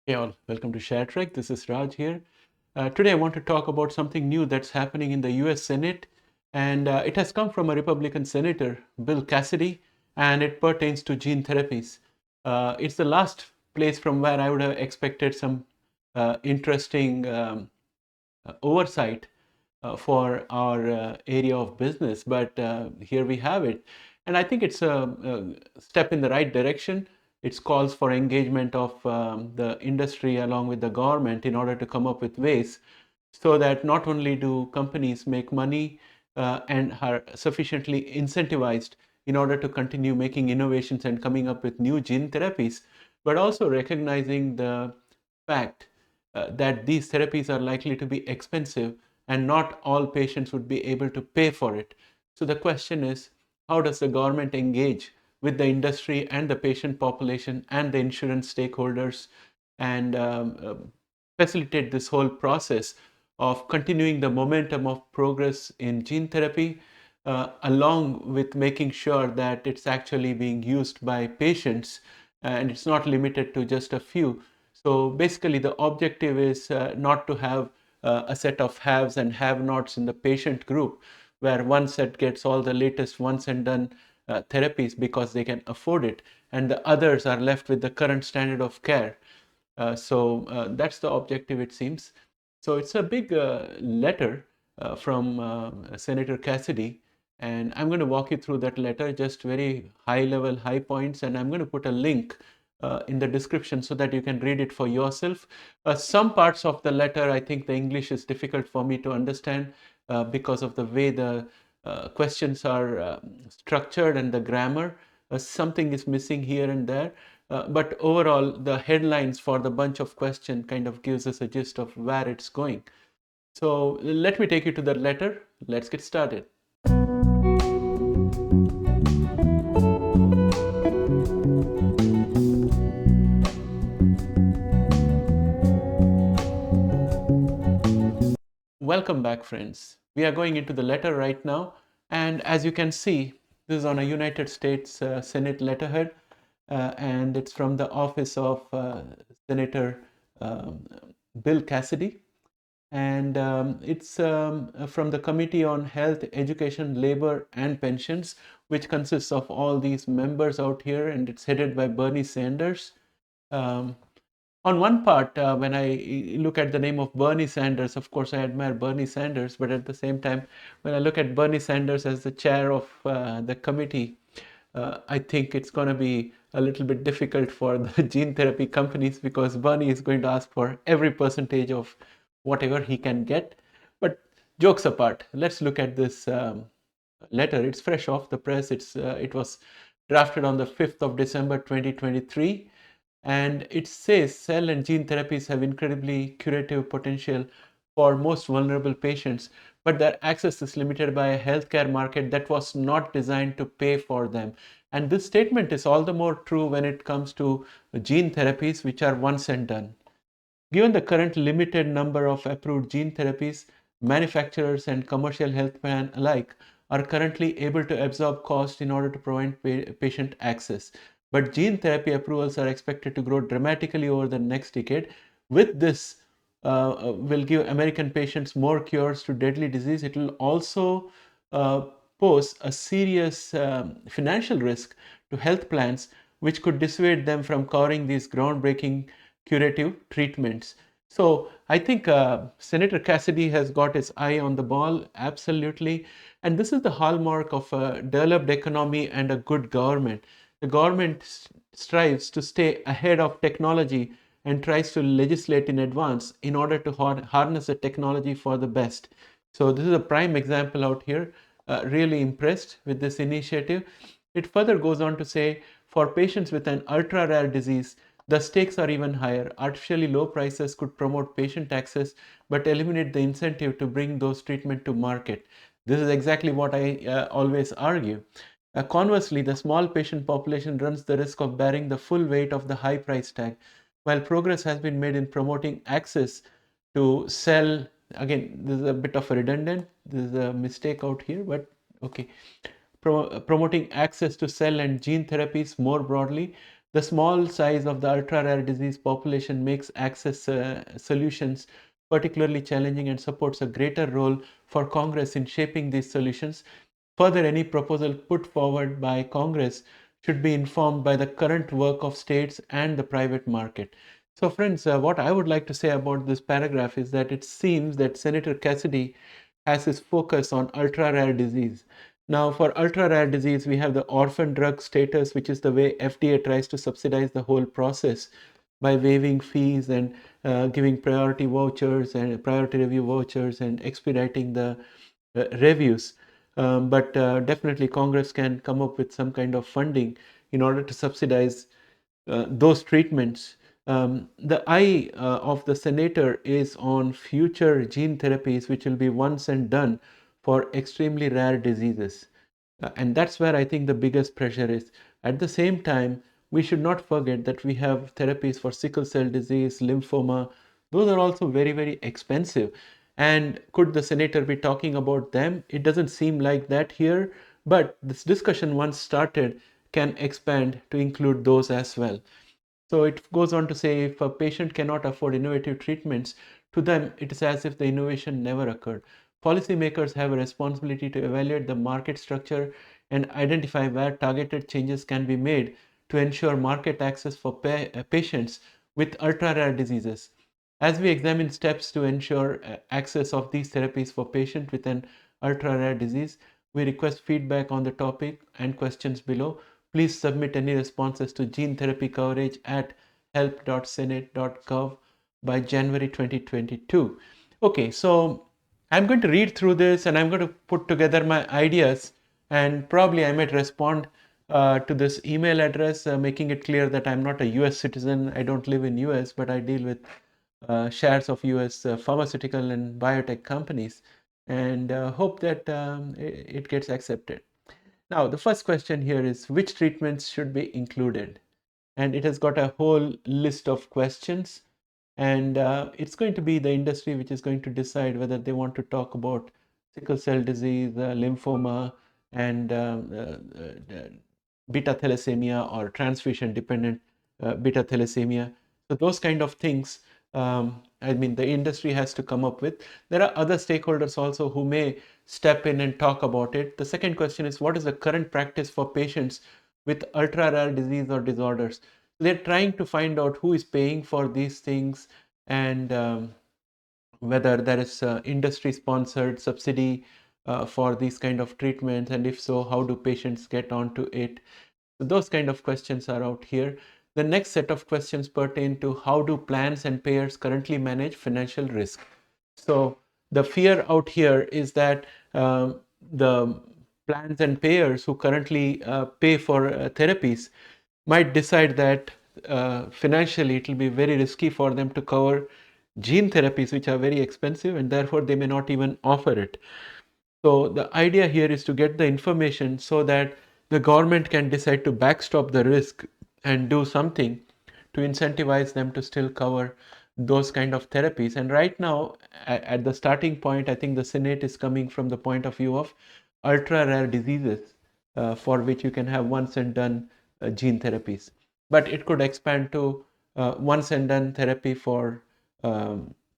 Hey all, welcome to ShareTreck. This is Raj here. Today I want to talk about something new that's happening in the US Senate, and it has come from a Republican Senator, Bill Cassidy, and it pertains to gene therapies. It's the last place from where I would have expected some interesting oversight for our area of business, but here we have it. And I think it's a step in the right direction. It calls for engagement of the industry along with the government in order to come up with ways so that not only do companies make money and are sufficiently incentivized in order to continue making innovations and coming up with new gene therapies, but also recognizing the fact that these therapies are likely to be expensive and not all patients would be able to pay for it. So the question is, how does the government engage with the industry and the patient population and the insurance stakeholders and facilitate this whole process of continuing the momentum of progress in gene therapy, along with making sure that it's actually being used by patients and it's not limited to just a few. So basically, the objective is not to have a set of haves and have-nots in the patient group, where one set gets all the latest once and done therapies because they can afford it, and the others are left with the current standard of care. So that's the objective, it seems. So it's a big letter from Senator Cassidy, and I'm going to walk you through that letter, just very high level, high points, and I'm going to put a link in the description so that you can read it for yourself. Some parts of the letter, I think the English is difficult for me to understand because of the way the questions are structured and the grammar. Something is missing here and there. But overall, the headlines for the bunch of question kind of gives us a gist of where it's going. So let me take you to that letter. Let's get started. Welcome back, friends. We are going into the letter right now. And as you can see, this is on a United States Senate letterhead, and it's from the office of Senator um, Bill Cassidy. And it's from the Committee on Health, Education, Labor, and Pensions, which consists of all these members out here, and it's headed by Bernie Sanders. Um, on one part, when I look at the name of Bernie Sanders, of course, I admire Bernie Sanders, but at the same time, when I look at Bernie Sanders as the chair of the committee, I think it's going to be a little bit difficult for the gene therapy companies because Bernie is going to ask for every percentage of whatever he can get. But jokes apart, let's look at this letter. It's fresh off the press. It was drafted on the 5th of December 2023, and it says cell and gene therapies have incredibly curative potential for most vulnerable patients, but their access is limited by a healthcare market that was not designed to pay for them. And this statement is all the more true when it comes to gene therapies, which are once and done. Given the current limited number of approved gene therapies, manufacturers and commercial health plan alike are currently able to absorb cost in order to provide patient access. But gene therapy approvals are expected to grow dramatically over the next decade. With this, will give American patients more cures to deadly disease. It will also uh, pose a serious financial risk to health plans, which could dissuade them from covering these groundbreaking curative treatments. So I think Senator Cassidy has got his eye on the ball, absolutely. And this is the hallmark of a developed economy and a good government. The government strives to stay ahead of technology and tries to legislate in advance in order to harness the technology for the best. So this is a prime example out here. Really impressed with this initiative. It further goes on to say, for patients with an ultra rare disease, the stakes are even higher. Artificially low prices could promote patient access but eliminate the incentive to bring those treatment to market. This is exactly what I always argue. Conversely, the small patient population runs the risk of bearing the full weight of the high price tag. While progress has been made in promoting access to cell, again, this is a bit of a redundant, this is a mistake out here, but okay. Promoting access to cell and gene therapies more broadly, The small size of the ultra-rare disease population makes access solutions particularly challenging and supports a greater role for Congress in shaping these solutions. Further, any proposal put forward by Congress should be informed by the current work of states and the private market. So, friends, what I would like to say about this paragraph is that it seems that Senator Cassidy has his focus on ultra rare disease. Now, for ultra rare disease, we have the orphan drug status, which is the way FDA tries to subsidize the whole process by waiving fees and giving priority vouchers and priority review vouchers and expediting the reviews. But definitely, Congress can come up with some kind of funding in order to subsidize those treatments. The eye of the senator is on future gene therapies, which will be once and done for extremely rare diseases. And that's where I think the biggest pressure is. At the same time, we should not forget that we have therapies for sickle cell disease, lymphoma. Those are also very, very expensive. And could the senator be talking about them? It doesn't seem like that here, but this discussion, once started, can expand to include those as well. So it goes on to say, if a patient cannot afford innovative treatments, to them it is as if the innovation never occurred. Policymakers have a responsibility to evaluate the market structure and identify where targeted changes can be made to ensure market access for patients with ultra-rare diseases. As we examine steps to ensure access of these therapies for patients with an ultra-rare disease, we request feedback on the topic and questions below. Please submit any responses to gene therapy coverage at help.senate.gov by January 2022. Okay, so I'm going to read through this and I'm going to put together my ideas, and probably I might respond to this email address, making it clear that I'm not a US citizen. I don't live in US, but I deal with shares of US pharmaceutical and biotech companies, and hope that it gets accepted. Now, the first question here is, which treatments should be included? And it has got a whole list of questions, and it's going to be the industry which is going to decide whether they want to talk about sickle cell disease, lymphoma, and beta thalassemia or transfusion dependent beta thalassemia. So those kind of things, I mean, the industry has to come up with. There are other stakeholders also who may step in and talk about it. The second question is, what is the current practice for patients with ultra rare disease or disorders? They're trying to find out who is paying for these things, and whether there is industry sponsored subsidy for these kind of treatments, and if so, how do patients get onto it? So those kind of questions are out here. The next set of questions pertain to how do plans and payers currently manage financial risk. So the fear out here is that the plans and payers who currently pay for therapies might decide that financially it will be very risky for them to cover gene therapies, which are very expensive, and therefore they may not even offer it. So the idea here is to get the information so that the government can decide to backstop the risk and do something to incentivize them to still cover those kind of therapies. And right now, at the starting point, I think the Senate is coming from the point of view of ultra rare diseases, for which you can have once and done gene therapies. But it could expand to once and done therapy for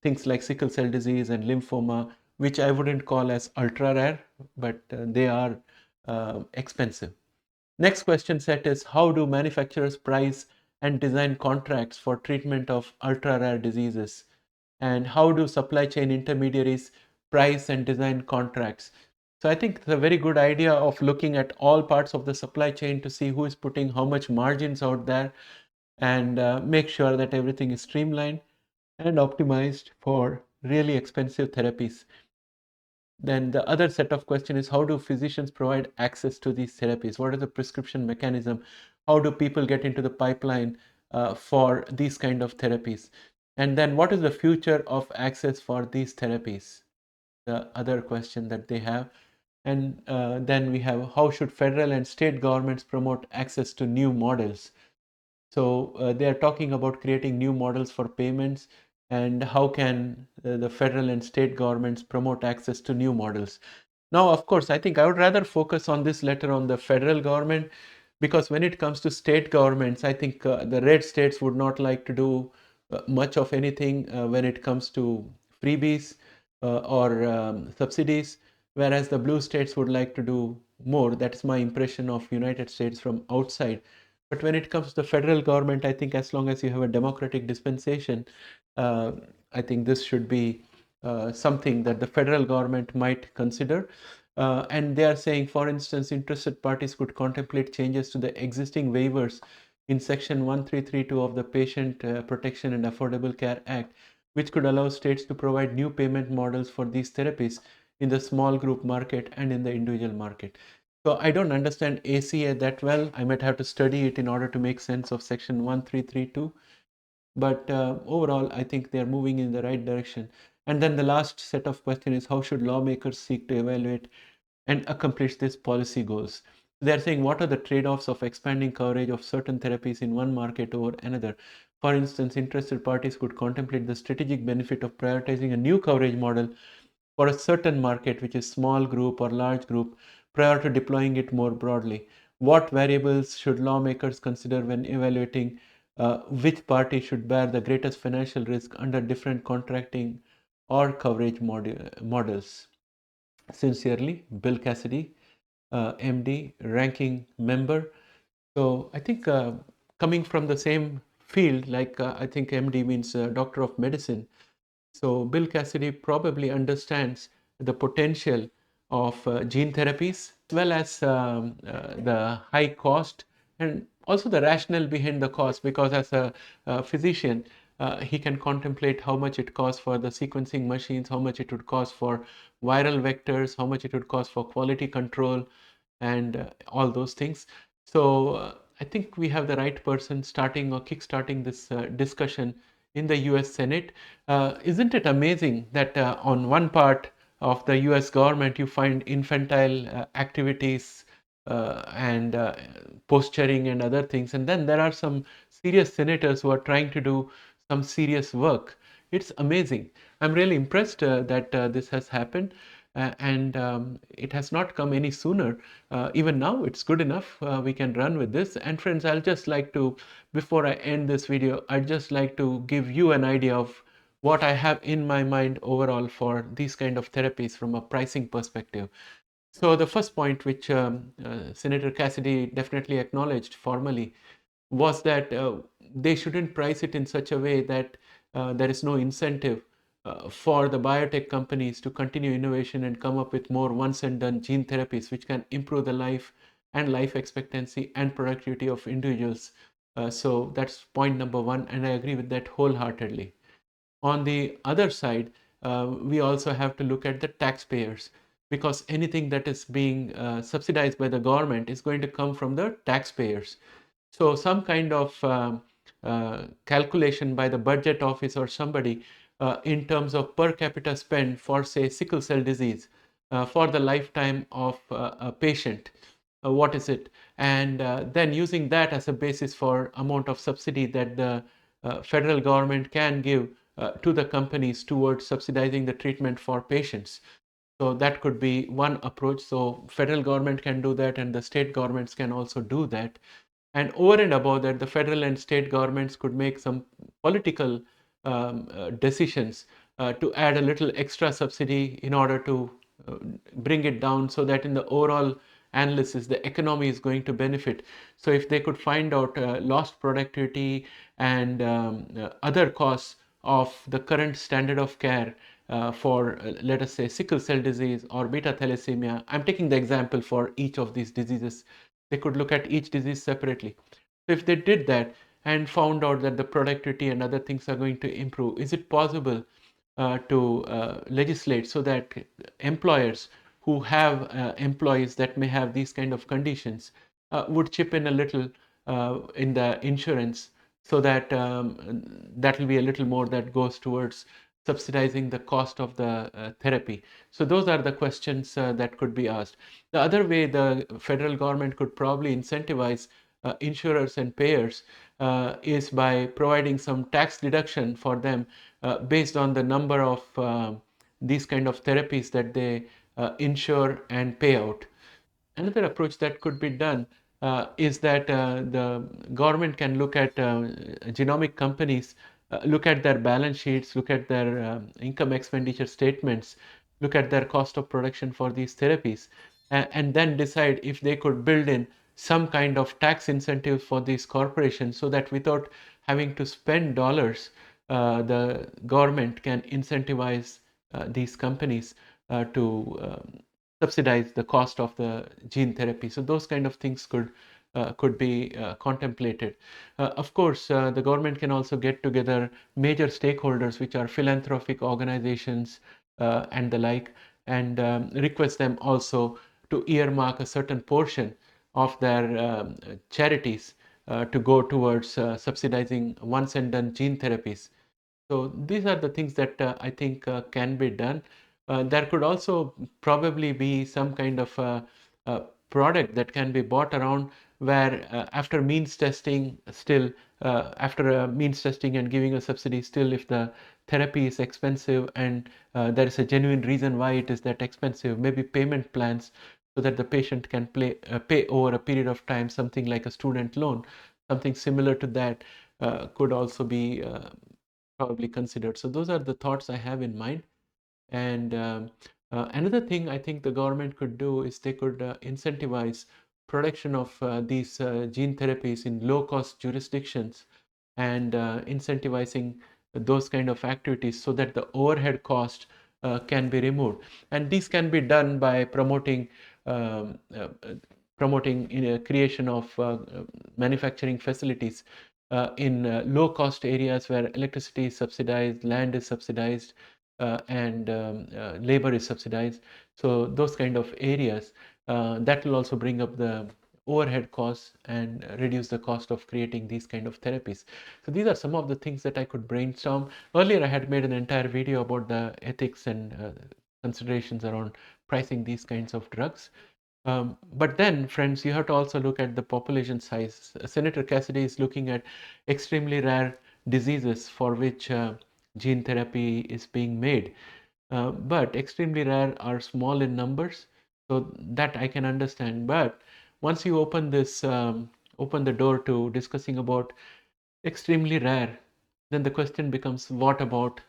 things like sickle cell disease and lymphoma, which I wouldn't call as ultra rare, but they are expensive. Next question set is, how do manufacturers price and design contracts for treatment of ultra rare diseases? And how do supply chain intermediaries price and design contracts? So I think it's a very good idea of looking at all parts of the supply chain to see who is putting how much margins out there, and make sure that everything is streamlined and optimized for really expensive therapies. Then the other set of question is, how do physicians provide access to these therapies? What is the prescription mechanism? How do people get into the pipeline for these kind of therapies? And then what is the future of access for these therapies? The other question that they have. And then we have, how should federal and state governments promote access to new models? So they are talking about creating new models for payments, and how can the federal and state governments promote access to new models. Now, of course, I think I would rather focus on this letter on the federal government, because when it comes to state governments, I think the red states would not like to do much of anything when it comes to freebies or subsidies, whereas the blue states would like to do more. That's my impression of United States from outside. But when it comes to the federal government, I think as long as you have a democratic dispensation, uh, I think this should be something that the federal government might consider. And they are saying, for instance, interested parties could contemplate changes to the existing waivers in Section 1332 of the Patient Protection and Affordable Care Act, which could allow states to provide new payment models for these therapies in the small group market and in the individual market. So I don't understand ACA that well. I might have to study it in order to make sense of Section 1332. But overall, I think they are moving in the right direction. And then the last set of questions is, how should lawmakers seek to evaluate and accomplish these policy goals? They're saying, what are the trade-offs of expanding coverage of certain therapies in one market over another? For instance, interested parties could contemplate the strategic benefit of prioritizing a new coverage model for a certain market, which is small group or large group, prior to deploying it more broadly. What variables should lawmakers consider when evaluating which party should bear the greatest financial risk under different contracting or coverage models? Sincerely, Bill Cassidy, MD, ranking member. So I think coming from the same field, like I think MD means Doctor of Medicine. So Bill Cassidy probably understands the potential of gene therapies, as well as the high cost and also the rationale behind the cost, because as a physician, he can contemplate how much it costs for the sequencing machines, how much it would cost for viral vectors, how much it would cost for quality control, and all those things. So I think we have the right person starting or kickstarting this discussion in the US Senate. Isn't it amazing that on one part of the US government you find infantile activities and posturing and other things, and then there are some serious senators who are trying to do some serious work. It's amazing. I'm really impressed that this has happened. And it has not come any sooner. Even now, it's good enough. We can run with this. And friends, I'll just like to, before I end this video, I'd just like to give you an idea of what I have in my mind overall for these kind of therapies from a pricing perspective. So the first point, which Senator Cassidy definitely acknowledged formally, was that they shouldn't price it in such a way that there is no incentive for the biotech companies to continue innovation and come up with more once and done gene therapies which can improve the life and life expectancy and productivity of individuals. So that's point number one, and I agree with that wholeheartedly. On the other side, we also have to look at the taxpayers, because anything that is being subsidized by the government is going to come from the taxpayers. So some kind of calculation by the budget office or somebody in terms of per capita spend for, say, sickle cell disease for the lifetime of a patient. What is it? And then using that as a basis for amount of subsidy that the federal government can give to the companies towards subsidizing the treatment for patients. So that could be one approach. So federal government can do that, and the state governments can also do that. And over and above that, the federal and state governments could make some political decisions to add a little extra subsidy in order to bring it down, so that in the overall analysis, the economy is going to benefit. So if they could find out lost productivity and other costs of the current standard of care for, let us say, sickle cell disease or beta thalassemia. I'm taking the example for each of these diseases. They could look at each disease separately. So if they did that and found out that the productivity and other things are going to improve, is it possible to legislate so that employers who have employees that may have these kind of conditions would chip in a little in the insurance, so that that will be a little more that goes towards subsidizing the cost of the therapy. So those are the questions that could be asked. The other way the federal government could probably incentivize insurers and payers is by providing some tax deduction for them based on the number of these kind of therapies that they insure and pay out. Another approach that could be done is that the government can look at genomic companies, look at their balance sheets, look at their income expenditure statements, look at their cost of production for these therapies, and then decide if they could build in some kind of tax incentive for these corporations so that without having to spend dollars, the government can incentivize these companies to subsidize the cost of the gene therapy. So those kind of things could be contemplated. Of course, the government can also get together major stakeholders, which are philanthropic organizations and the like, and request them also to earmark a certain portion of their charities to go towards subsidizing once and done gene therapies. So these are the things that I think can be done. There could also probably be some kind of product that can be bought around where after means testing still, after means testing and giving a subsidy, still if the therapy is expensive and there is a genuine reason why it is that expensive, maybe payment plans so that the patient can pay over a period of time, something like a student loan, something similar to that could also be probably considered. So those are the thoughts I have in mind. And another thing I think the government could do is they could incentivize production of these gene therapies in low-cost jurisdictions and incentivizing those kind of activities so that the overhead cost can be removed. And these can be done by promoting um, uh, uh, promoting creation of manufacturing facilities in low-cost areas where electricity is subsidized, land is subsidized, and labor is subsidized. So those kind of areas, that will also bring up the overhead costs and reduce the cost of creating these kind of therapies. So these are some of the things that I could brainstorm. Earlier, I had made an entire video about the ethics and considerations around pricing these kinds of drugs. But then, friends, you have to also look at the population size. Senator Cassidy is looking at extremely rare diseases for which gene therapy is being made. But extremely rare are small in numbers, so that I can understand. But once you open the door to discussing about extremely rare, then the question becomes what about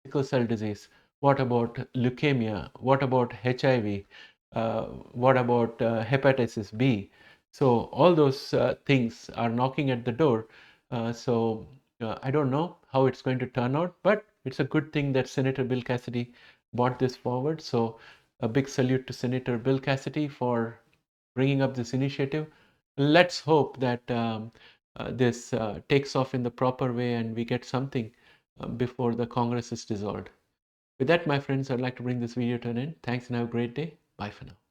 sickle cell disease? What about leukemia? What about HIV? What about hepatitis B? So all those things are knocking at the door. I don't know how it's going to turn out, but it's a good thing that Senator Bill Cassidy brought this forward. So a big salute to Senator Bill Cassidy for bringing up this initiative. Let's hope that this takes off in the proper way and we get something before the Congress is dissolved. With that, my friends, I'd like to bring this video to an end. Thanks and have a great day. Bye for now.